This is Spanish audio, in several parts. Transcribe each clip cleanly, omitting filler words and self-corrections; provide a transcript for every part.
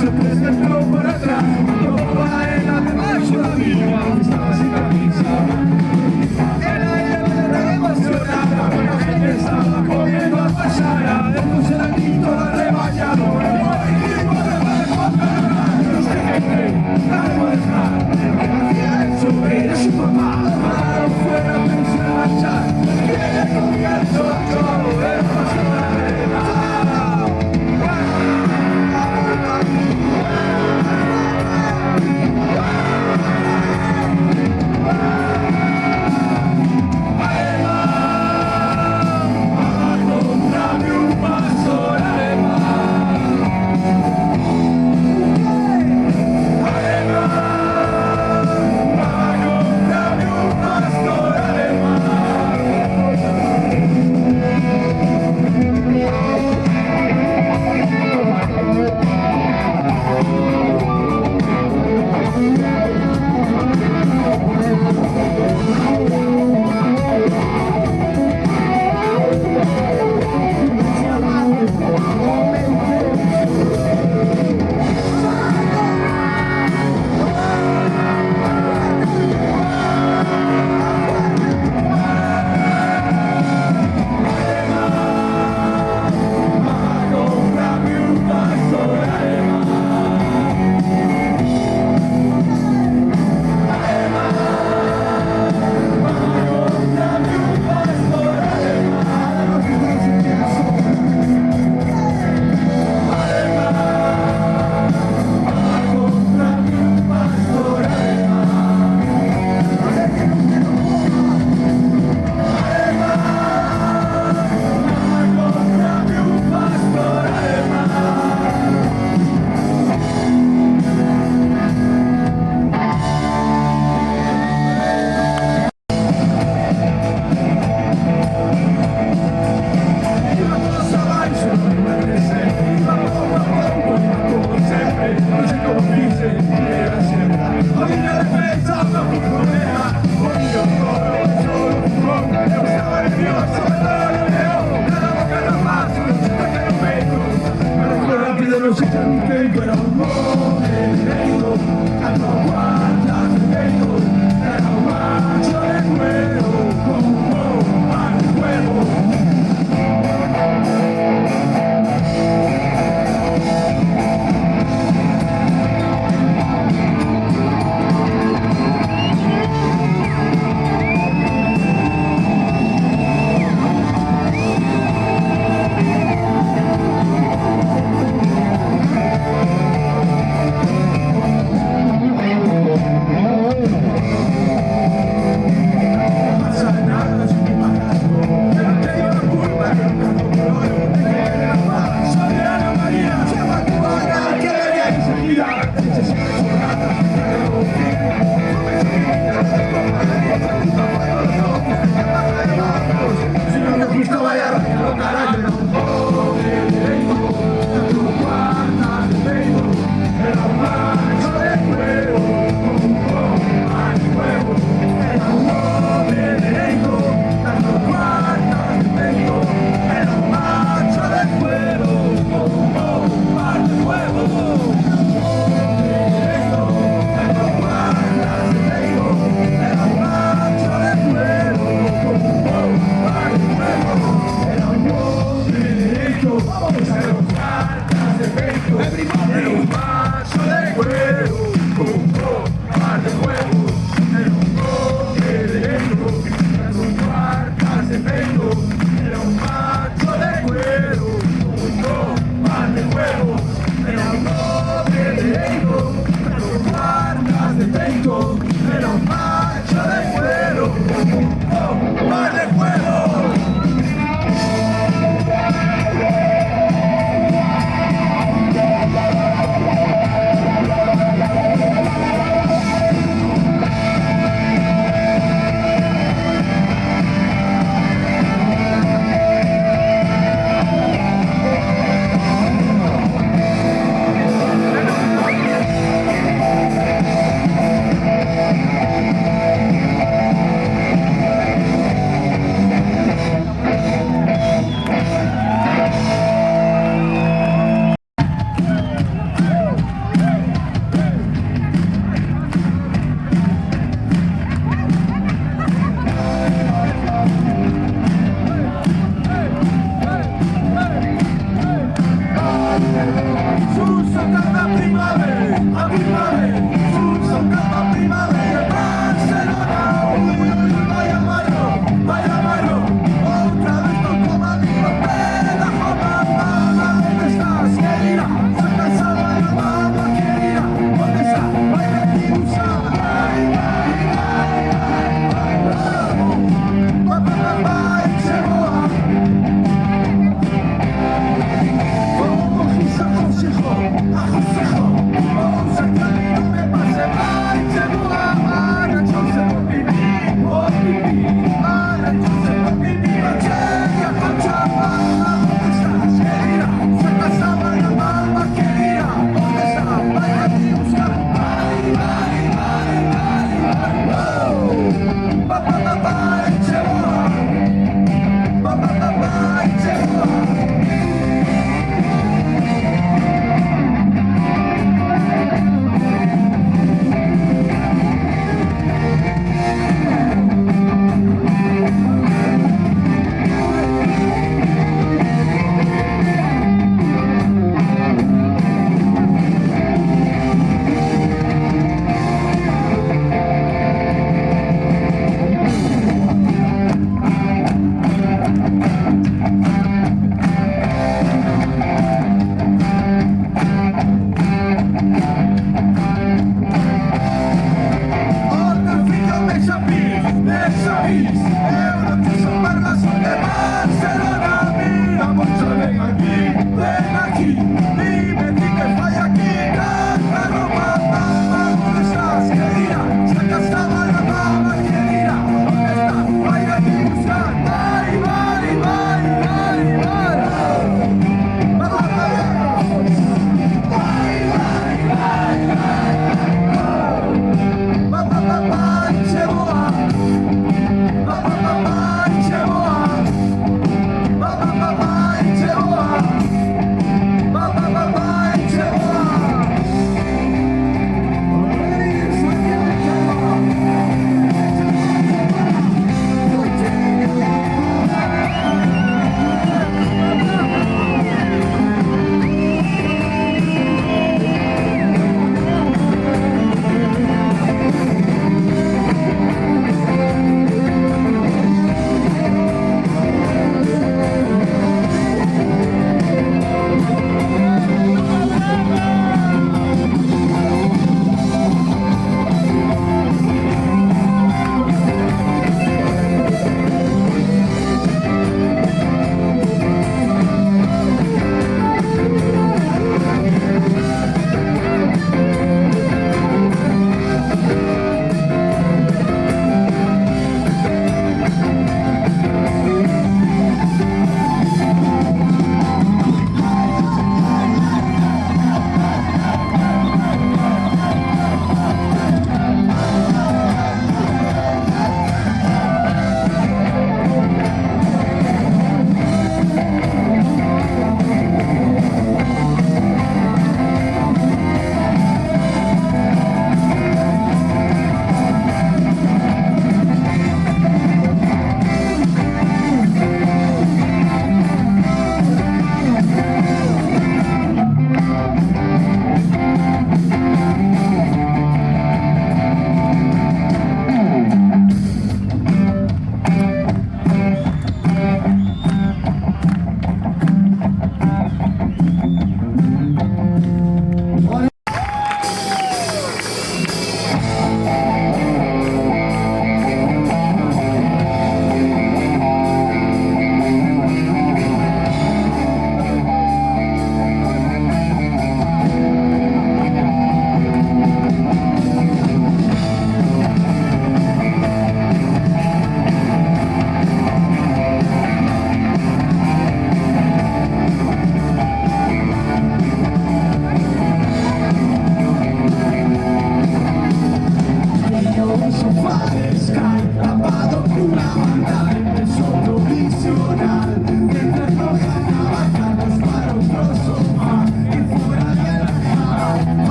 se presentó por atrás, como baila debajo de mi mano, estaba sin camisa. El aire me emocionaba, la gente estaba comiendo a pasar, el funcionamiento la rebañado, el equipo de no sé qué cree, la debo dejar, hacía eso, era su papá, fuera pensé en marchar, viene comiendo todo, el paso de la arena.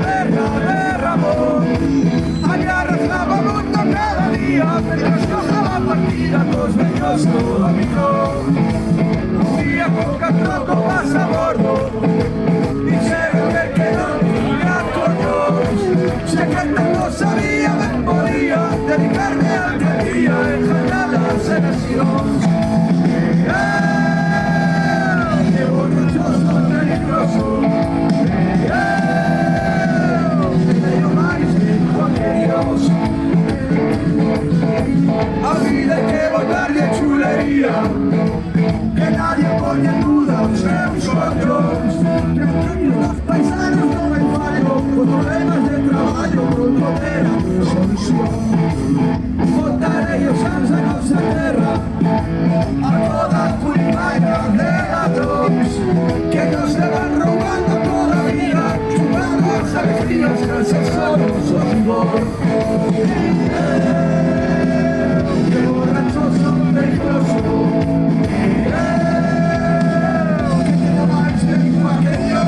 guerra, amor. Agarras la mundo cada día, mientras coja la partida, todos bellos todo amigo. Un día con catroco pasa a bordo, y se ve que no tenía coños. Sé que tanto sabía, me podía dedicarme al día en jornadas en acción. ¡Qué borrachoso, peligroso! A vida hay que votar de chulería, que nadie pone en duda los sueños. Tranquilos los paisanos, no hay fallo, los problemas de trabajo pronto verán solución. Votar ellos alza nuestra tierra, a toda culimaina de ladrones, que nos le van robando todavía, chupando las alegrías que el sexo nos olvidó. Qué borrachos son peligrosos, que te lo vais de mi pequeño.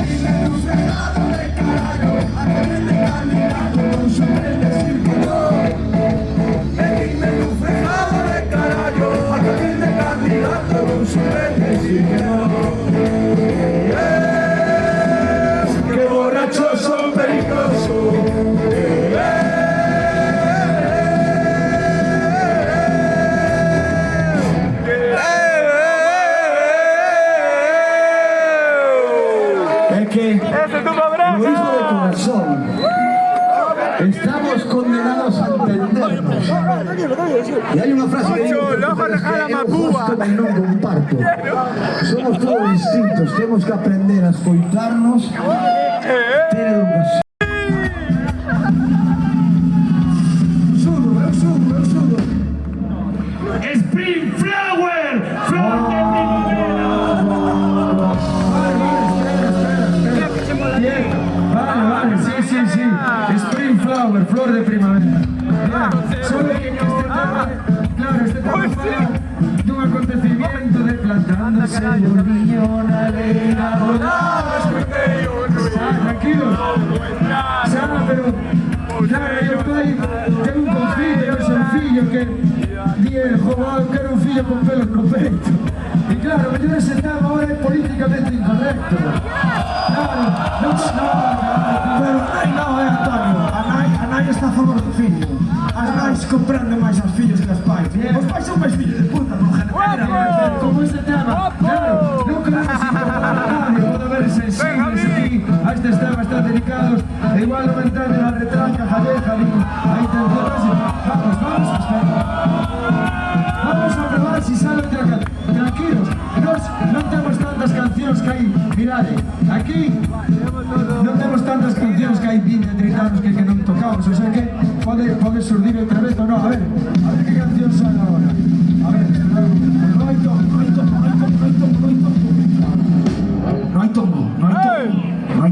Dime tu fregado de carajo, a que vende candidato con su prende círculo. Dime tu fregado de carajo, a que vende candidato con su prende círculo. Qué borrachos son peligrosos. Lo digo de corazón, estamos condenados a entendernos. Y hay una frase que digo que no comparto. Somos todos distintos, tenemos que aprender a escucharnos, tener educación. Spring Flower, flor de primavera. Vale, sí. Spring Flower, flor de primavera. Bien. Solo que en este tema, claro, este tema fala de un acontecimiento de plantándose burguillo na leira rodada. Tranquilos. Sana, pero claro, yo pai ten un confillo, un sencillo que die jogado que era un fillo con pelos no peito. Y claro, mellor ese tema ahora é políticamente incorrecto. Claro, Pero non, Antonio, a nai está a favor do fillo. As nais comprando máis aos fillos que aos pais. Os pais son máis fillos de puta, non general. como ese tema, claro, non creo que sea radio, pode haber sensibles aquí a estes temas tan delicados, e igual non entende na retranca gallega, a intención así. Vamos a esperar. Vamos a probar si sale outra canción. Tranquilos, nos non temos tantas cancións que hai, mirade, aquí non temos tantas cancións que hai 20, 30 anos que non tocamos, o sea que pode surdir outra vez ou non. A ver que canción sale agora. A ver, non hai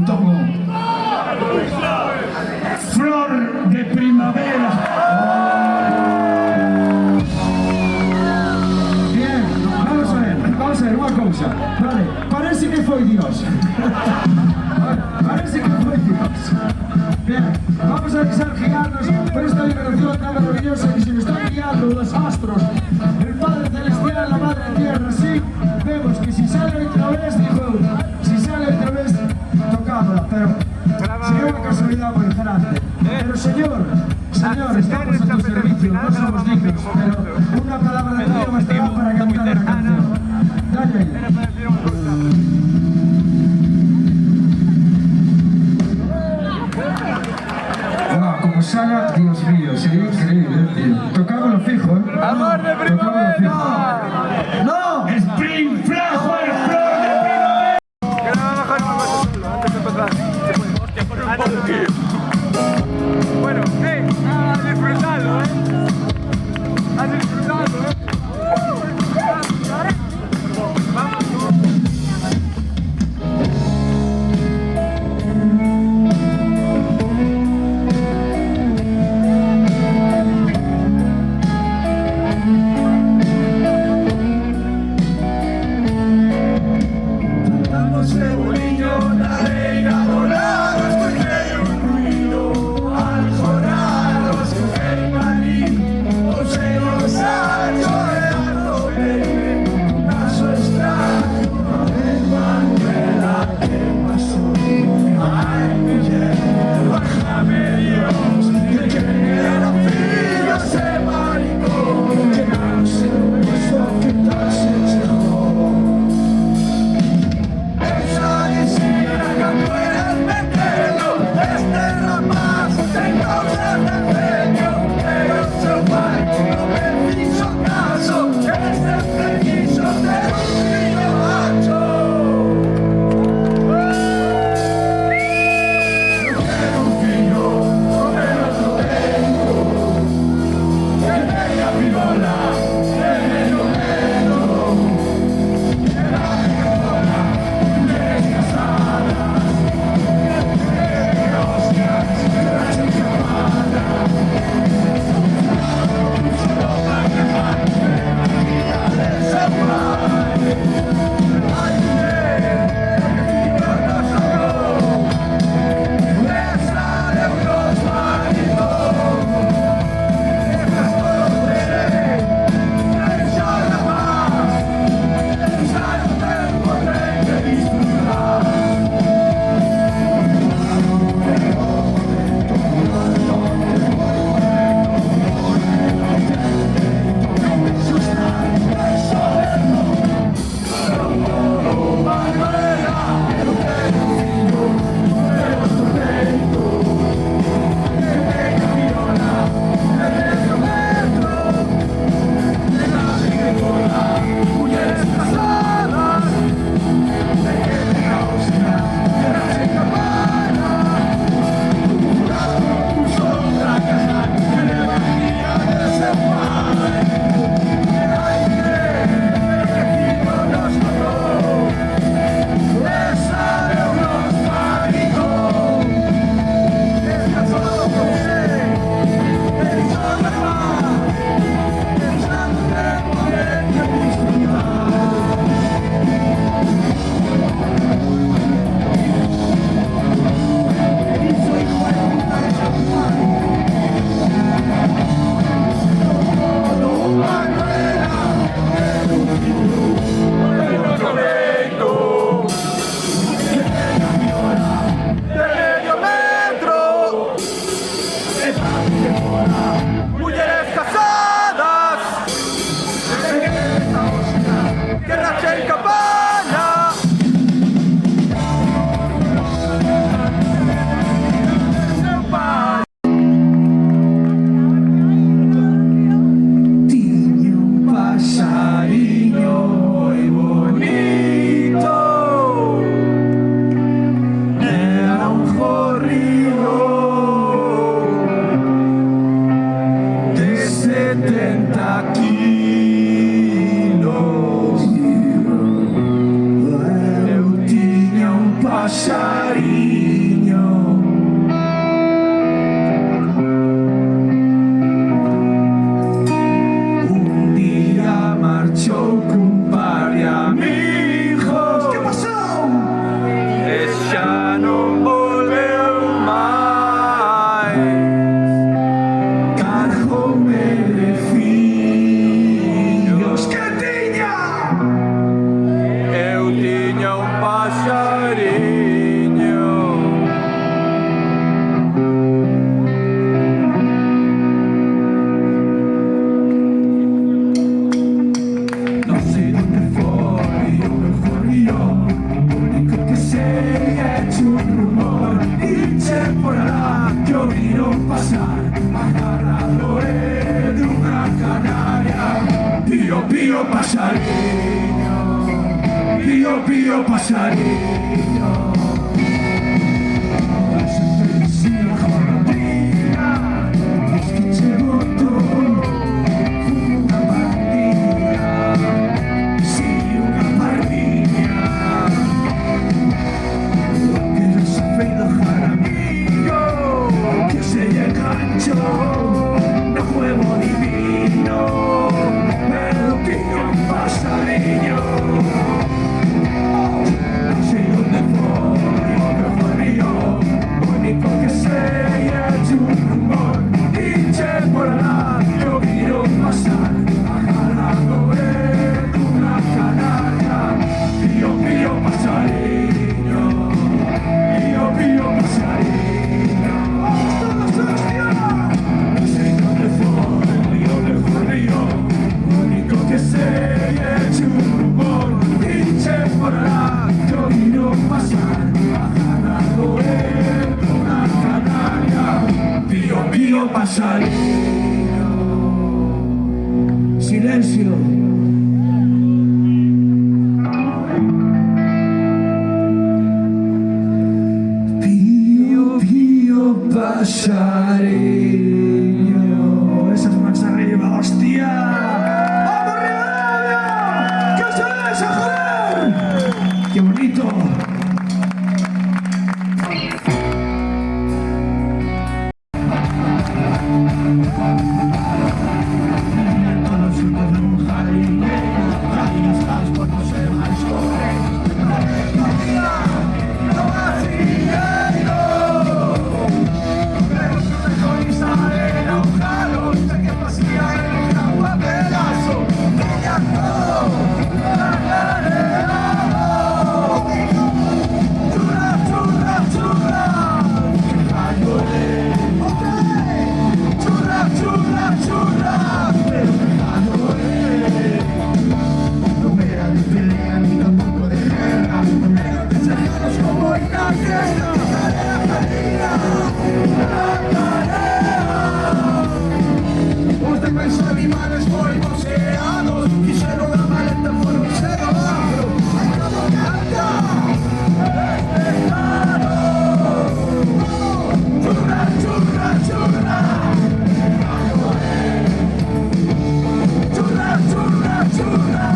tomo. Flor de primavera. Bien, vamos a ver unha cousa. Vale, parece que foi Dios. Parece que foi Dios. Bien, vamos a deixar guiarnos por esta liberación tan maravillosa que se nos está guiando los astros. El Padre Celestial, la Madre Tierra, sí. Vemos que si sale otra vez, dijo, si sale otra vez, tocámosla, pero sería una casualidad muy grande. Pero Señor, estamos a tu servicio, no somos dignos, pero una palabra de Dios bastará para cantar la canción. Dale ahí. Wow, como salga, Dios mío, sería increíble, tío. Tocámoslo fijo, ¿eh? ¡Amor de primavera! ¡No! Spring Flower, flor de primavera. Que no va a bajar una cosa solo, antes de empezar. Se puede. Hostia, por un poquito. Bueno, a disfrutarlo, a disfrutarlo, Vamos. Cebolinho na areia, pío pasarillo. Si la jornadilla es que llegó todo, una pandilla, sí, una pandilla, que no sabe dejar amigo, que se enganchó, no juego ni vino, pero tiene un pasarillo. No sé dónde voy, no voy yo, único que sé es un rumor, y che por la yo quiero pasar, agarrado en una canaria, pío pasarillo, pío pasarillo. No sé dónde voy, dónde voy yo, único que sé es un rumor, y che por la yo quiero pasar, agarrado en una canaria, pío pasarillo. Silencio. Pío pasarillo. Esas más arriba, hostia. ¡Vamos, Rivadavia! ¡Que se esa, joder! ¡Qué bonito! Los demás animales muy boceados hicieron la maleta, fueron cero afro. ¡Ay, cómo canta! ¡Churra, churra, churra! ¡Churra, churra, churra!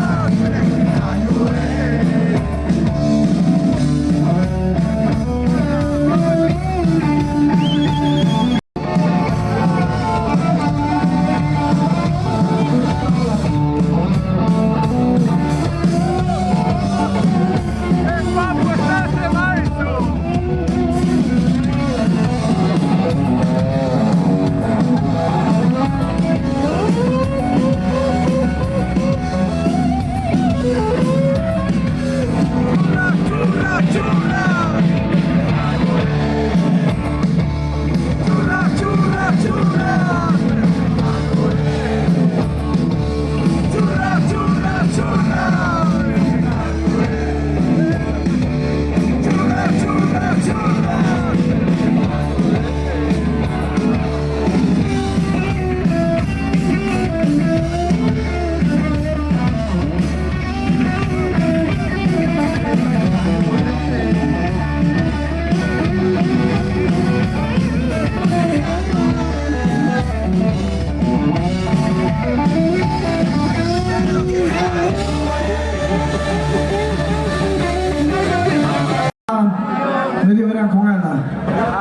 Medio verán con ela.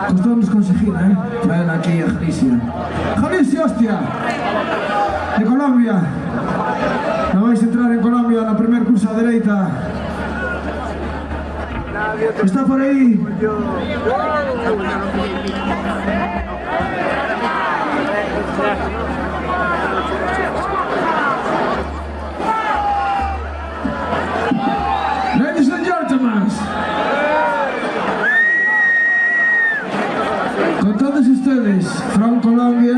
Costounos conseguir, traela aquí a Galicia. Galicia, hostia! De Colombia. Non vais entrar en Colombia na primer curso a dereita. Está por aí. Ladies and gentlemen, con todos ustedes, from Colombia,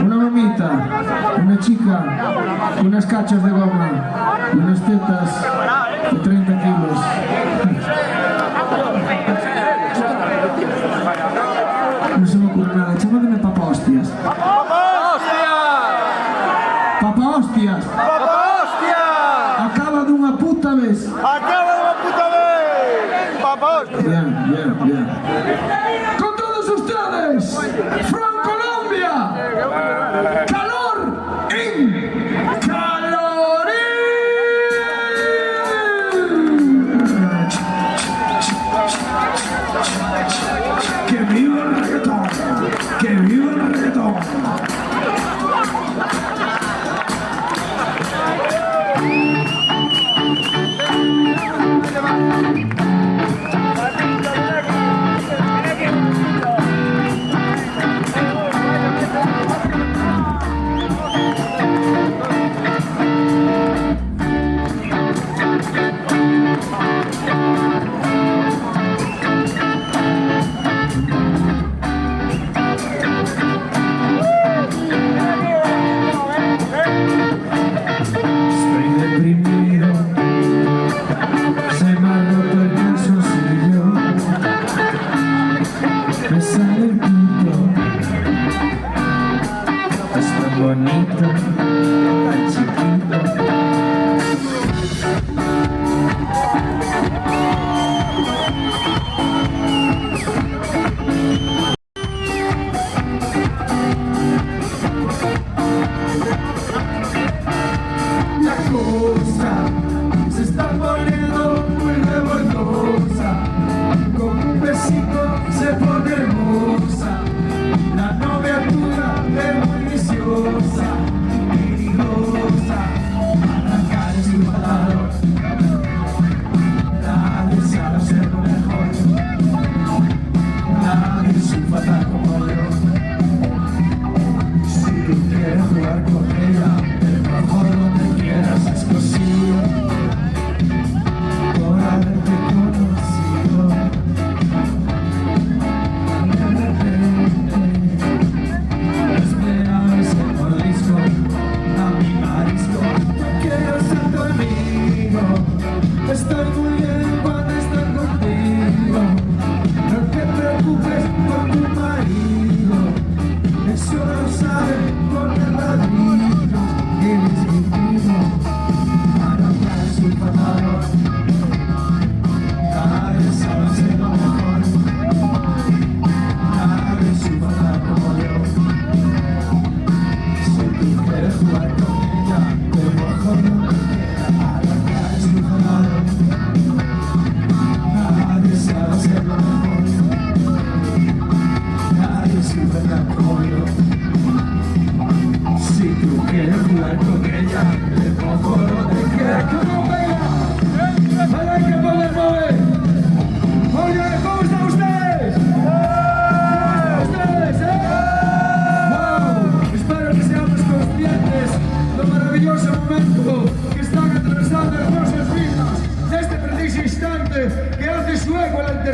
una mamita, una chica, unas cachas de goma y unas tetas de 30 kilos. No se me ocurre nada, chamadme papa hostias. ¡Papa hostias! ¡Papá, hostia! Acaba dunha puta vez. bien, bien. Con todos ustedes, from Colombia, Calor in Calorín. ¡Que viva el reggaetón! ¡Que viva el reggaetón!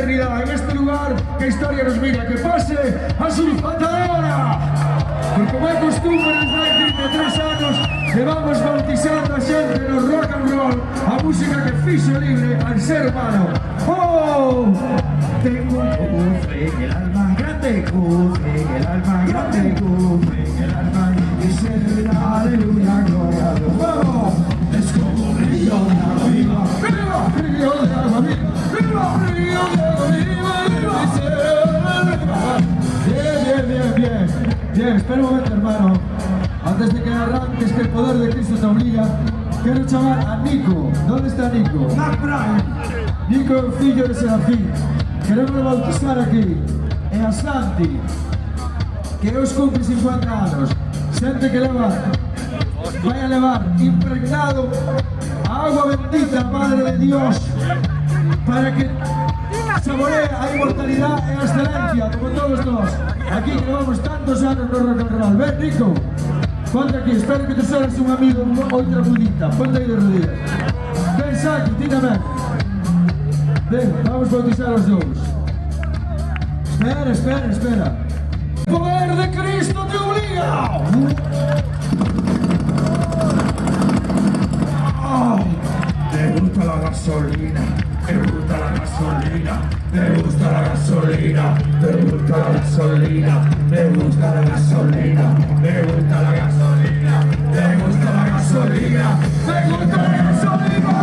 En este lugar que historia nos mira, que pase a sulfatadora. Porque como é costumbre desde hai 33 anos levamos bautizando a xente no rock and roll, a música que fixo libre al ser humano. Oh, tengo un cofre en el alma, grande cofre en el alma, grande cofre en el alma, y se da aleluya, gloria a Dios. ¡Vamos! Es como un río de agua viva, viva, río de agua viva, viva, río de agua viva, viva, y se da aleluya. Bien, espera un momento, hermano. Antes de que arranques, que el poder de Cristo te obliga, quiero chamar a Nico. ¿Dónde está Nico? Nico é o fillo de Serafín. Queremos bautizar aquí. E a Santi, que os cumple 50 anos. Xente que leva, vai a levar impregnado a agua bendita, Madre de Dios, para que saboree a inmortalidad e a excelencia, como todos nós. Aquí que levamos tantos anos no rock and roll. Ven, Nico, ponte aquí, espero que te seas un amigo, outra budita. Ponte aí de rodillas. Ven, Santi, ti tamén. Ven, vamos bautizar os dous. Espera. El poder de Cristo te obliga. Me gusta la gasolina, me gusta la gasolina, me gusta la gasolina, me gusta la gasolina, me gusta la gasolina, me gusta la gasolina, me gusta la gasolina, me gusta la gasolina.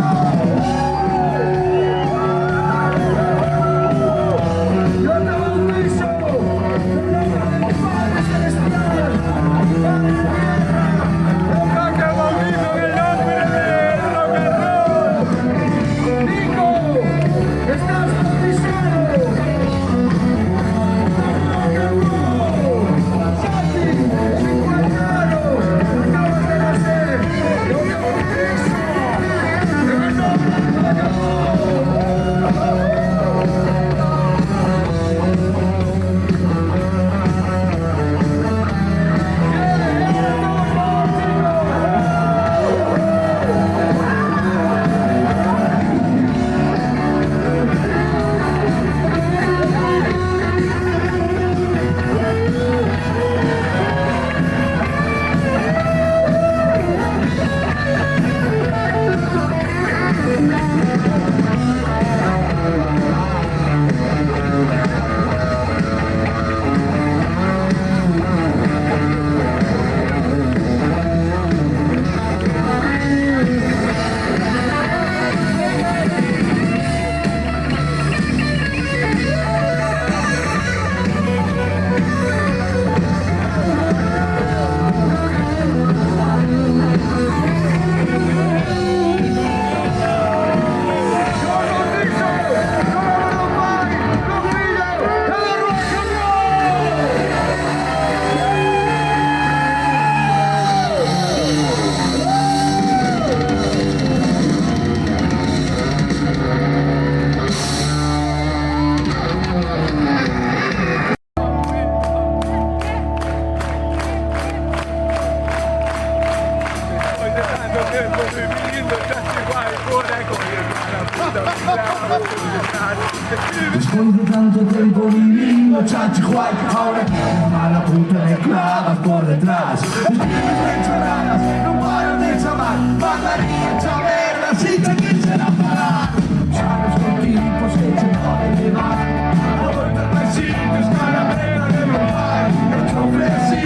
tanto tiempo viviendo chachihuay, ahora tienes mala puta de clavas por detrás. Escribes recharadas, no paro de llamar, mandaría esa verga, si te quisiera parar. Chalos con tipos que se pueden llevar, a vuelta al sitio es calavera de Bombay. El chofre así,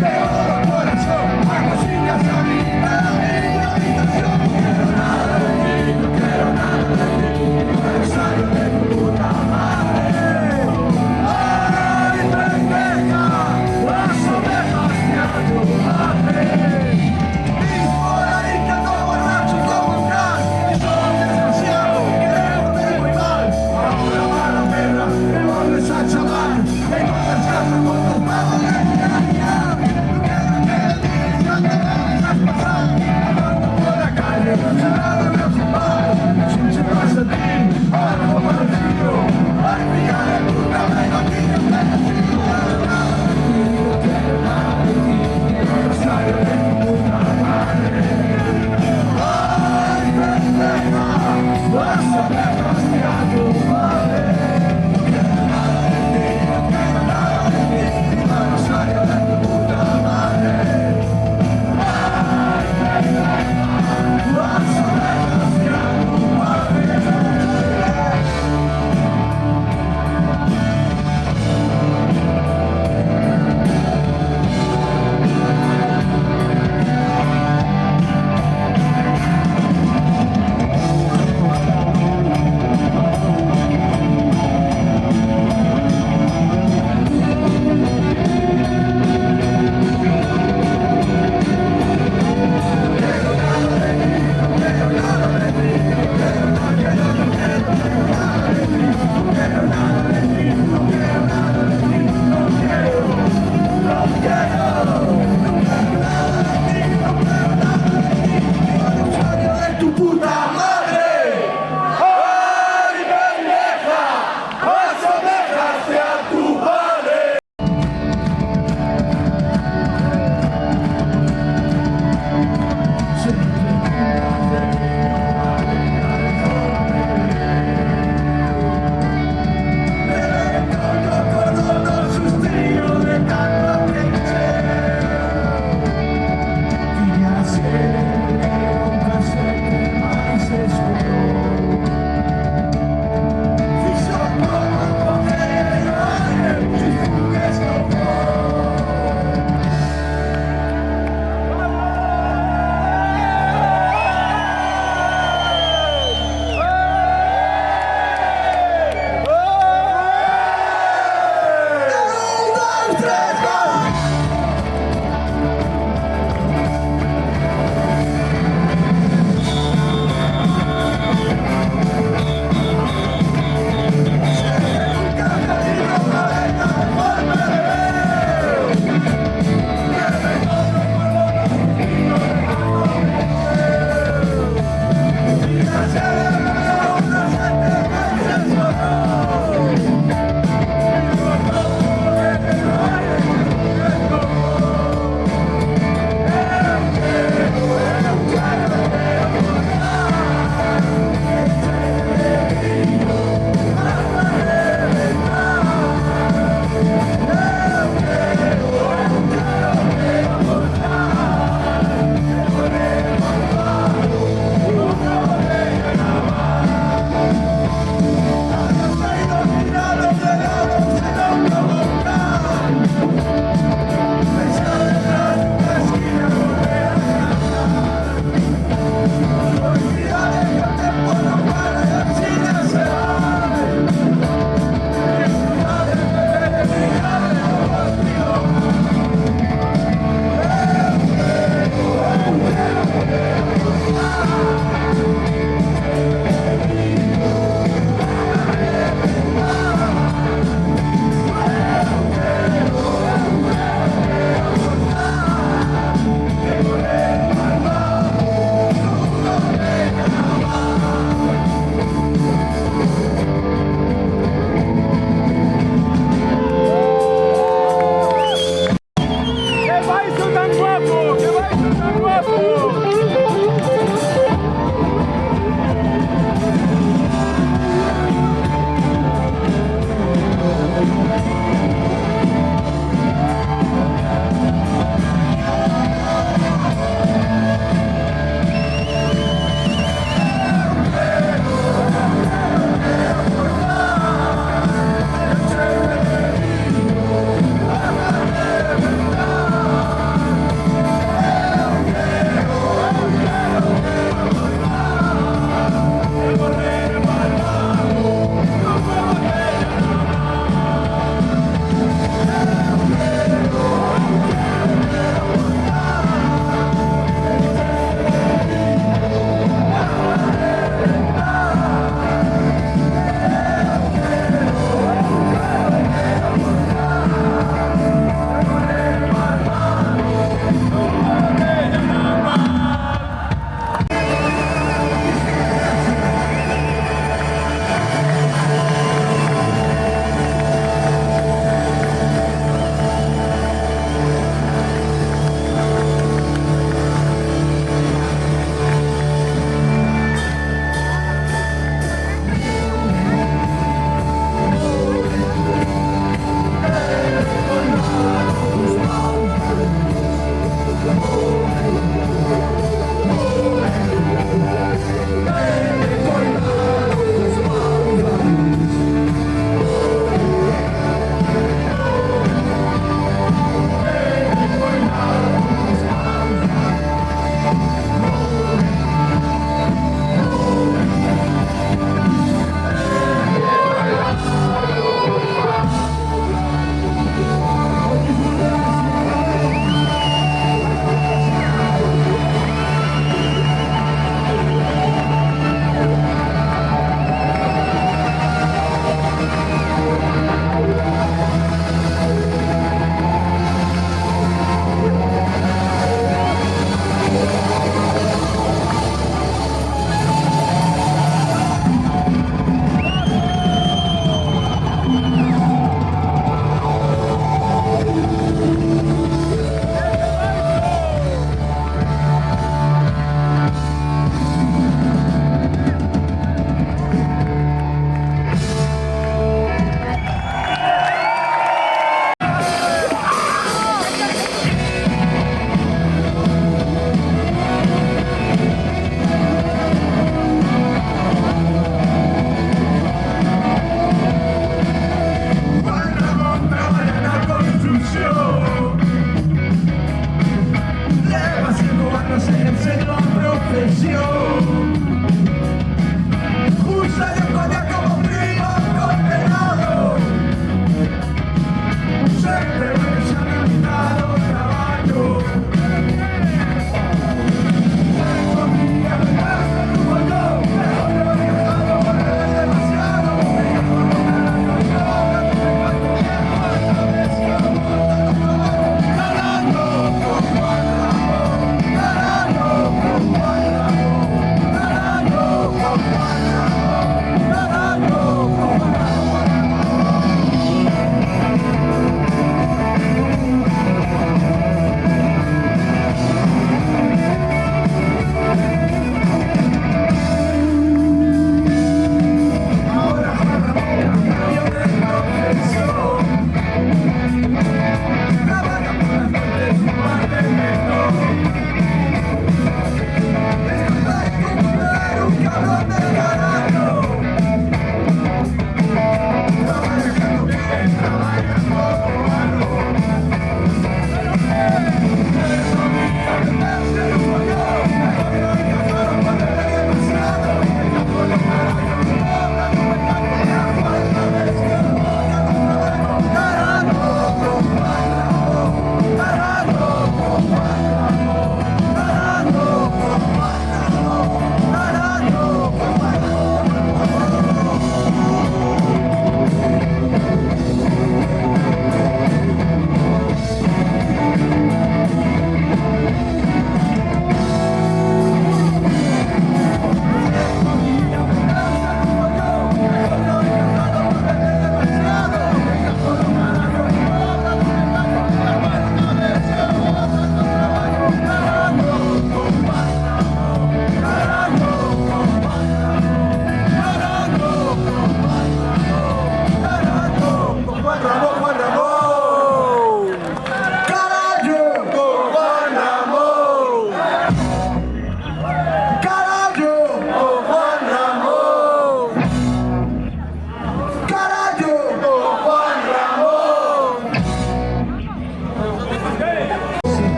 de oro corazón, hago sillas a mí, en mi habitación. Quiero nada de ti, no quiero nada de ti, aniversario de tu puta madre. ¡Ay, pendeja! Las ovejas de a tu madre. Y por ahí que ando borracho como un gran, y son de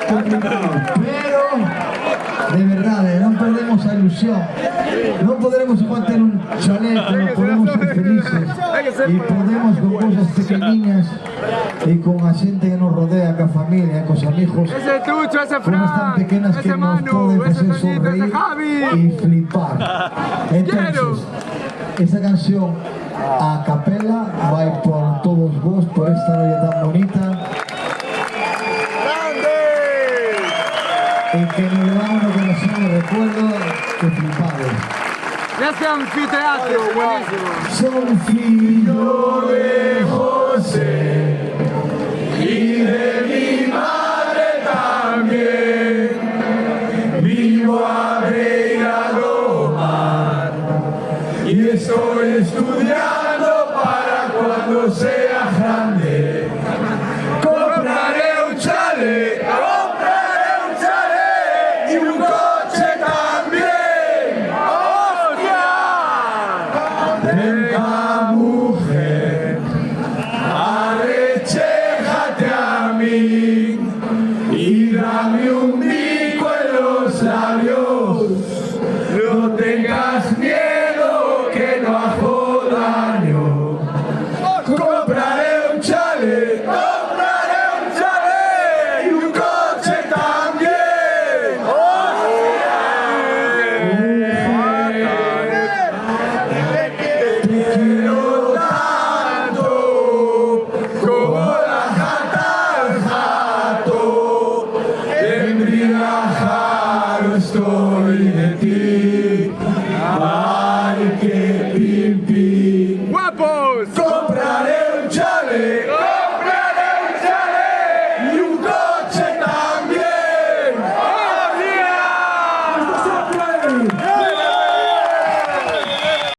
Pero, de verdad, no perdemos la ilusión. No podremos mantener un chalet, pero podemos ser felices. Y podemos con cosas pequeñinas y con la gente que nos rodea, con la familia, con los amigos. Ese Tucho, ese Cosas tan Fran, pequeñas que ese nos Manu, pueden ese hacer Toñito, ese sonreír Javi. y flipar. Entonces, esa canción a capela va por todos vos, por esta noche tan bonita. Y que nos llevamos una corazón de recuerdo que flipamos. Y ese anfiteatro, buenísimo. Son filho de José y de mi madre también. Vivo a beira do mar y estoy estudiando para cuando sea grande. Compraré un chalet y un coche también. Venga, mujer, arrechéjate a mí y dame un bico en los labios. No tengas miedo que no hago daño. Compraré un chalet y un coche también. Te quiero tanto como la gata al gato, embriagado estoy.